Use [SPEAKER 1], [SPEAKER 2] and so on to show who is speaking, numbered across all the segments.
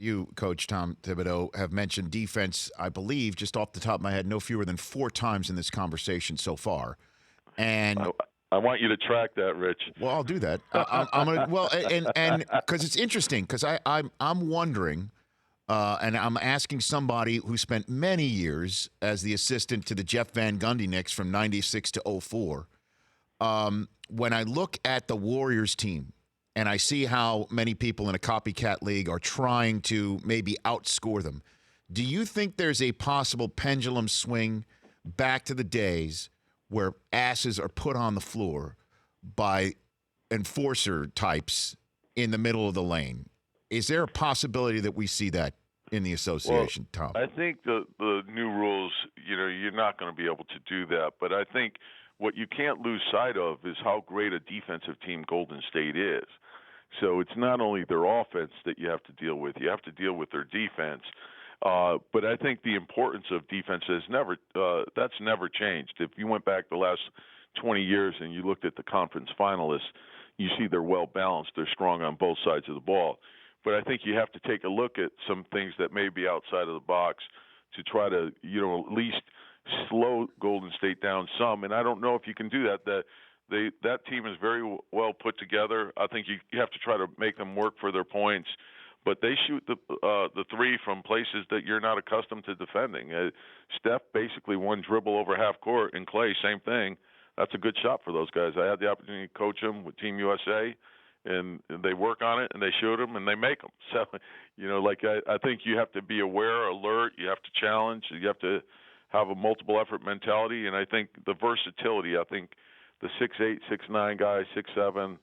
[SPEAKER 1] you, Coach Tom Thibodeau, have mentioned defense, I believe, just off the top of my head, no fewer than 4 times in this conversation so far. And
[SPEAKER 2] I want you to track that, Rich.
[SPEAKER 1] well, I'll do that. I'm gonna and because it's interesting because I'm wondering, and I'm asking somebody who spent many years as the assistant to the Jeff Van Gundy Knicks from '96 to '04. When I look at the Warriors team and I see how many people in a copycat league are trying to maybe outscore them, do you think there's a possible pendulum swing back to the days where asses are put on the floor by enforcer types in the middle of the lane? Is there a possibility that we see that in the association, Tom?
[SPEAKER 2] I think the new rules, you're not going to be able to do that. But I think what you can't lose sight of is how great a defensive team Golden State is. So it's not only their offense that you have to deal with. You have to deal with their defense. But I think the importance of defense has that's never changed. If you went back the last 20 years and you looked at the conference finalists, you see they're well balanced. They're strong on both sides of the ball. But I think you have to take a look at some things that may be outside of the box to try to, at least slow Golden State down some. And I don't know if you can do that. That team is very well put together. I think you have to try to make them work for their points. But they shoot the three from places that you're not accustomed to defending. Steph basically one dribble over half court, and Clay, same thing. That's a good shot for those guys. I had the opportunity to coach them with Team USA, and they work on it, and they shoot them, and they make them. So, I think you have to be aware, alert. You have to challenge. You have to have a multiple effort mentality. And I think the versatility, the 6'8", 6'9" guys, 6'7",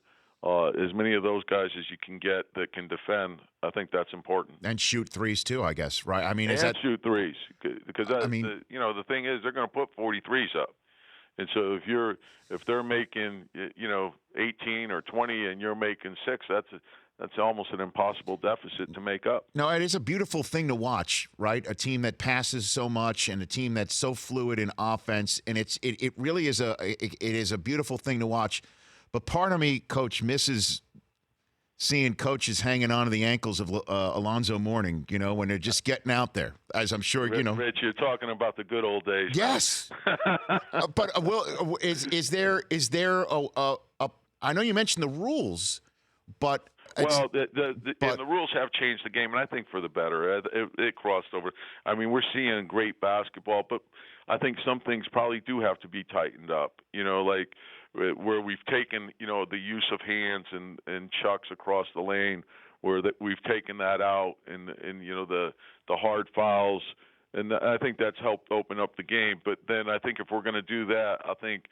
[SPEAKER 2] as many of those guys as you can get that can defend, I think that's important.
[SPEAKER 1] And shoot threes too, I guess, right? I mean,
[SPEAKER 2] shoot threes because the thing is they're going to put 43s up, and so if they're making 18 or 20 and you're making 6, that's almost an impossible deficit to make up.
[SPEAKER 1] No, it is a beautiful thing to watch, right? A team that passes so much and a team that's so fluid in offense, and it really is it is a beautiful thing to watch. But part of me, Coach, misses seeing coaches hanging on to the ankles of Alonzo Mourning, when they're just getting out there, as I'm sure,
[SPEAKER 2] Rich, you're talking about the good old days.
[SPEAKER 1] Yes. But is there I know you mentioned the rules, but
[SPEAKER 2] the rules have changed the game, and I think for the better. It crossed over. I mean, we're seeing great basketball, but I think some things probably do have to be tightened up. Like where we've taken, the use of hands and chucks across the lane, where we've taken that out, and the hard fouls, and I think that's helped open up the game. But then I think if we're going to do that, I think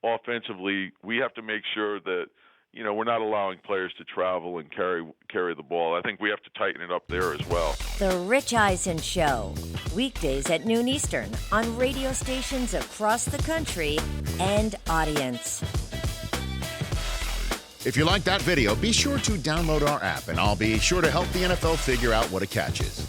[SPEAKER 2] offensively we have to make sure that we're not allowing players to travel and carry the ball. I think we have to tighten it up there as well.
[SPEAKER 3] The Rich Eisen Show, weekdays at noon Eastern on radio stations across the country and audience.
[SPEAKER 1] If you like that video, be sure to download our app, and I'll be sure to help the NFL figure out what a catch is.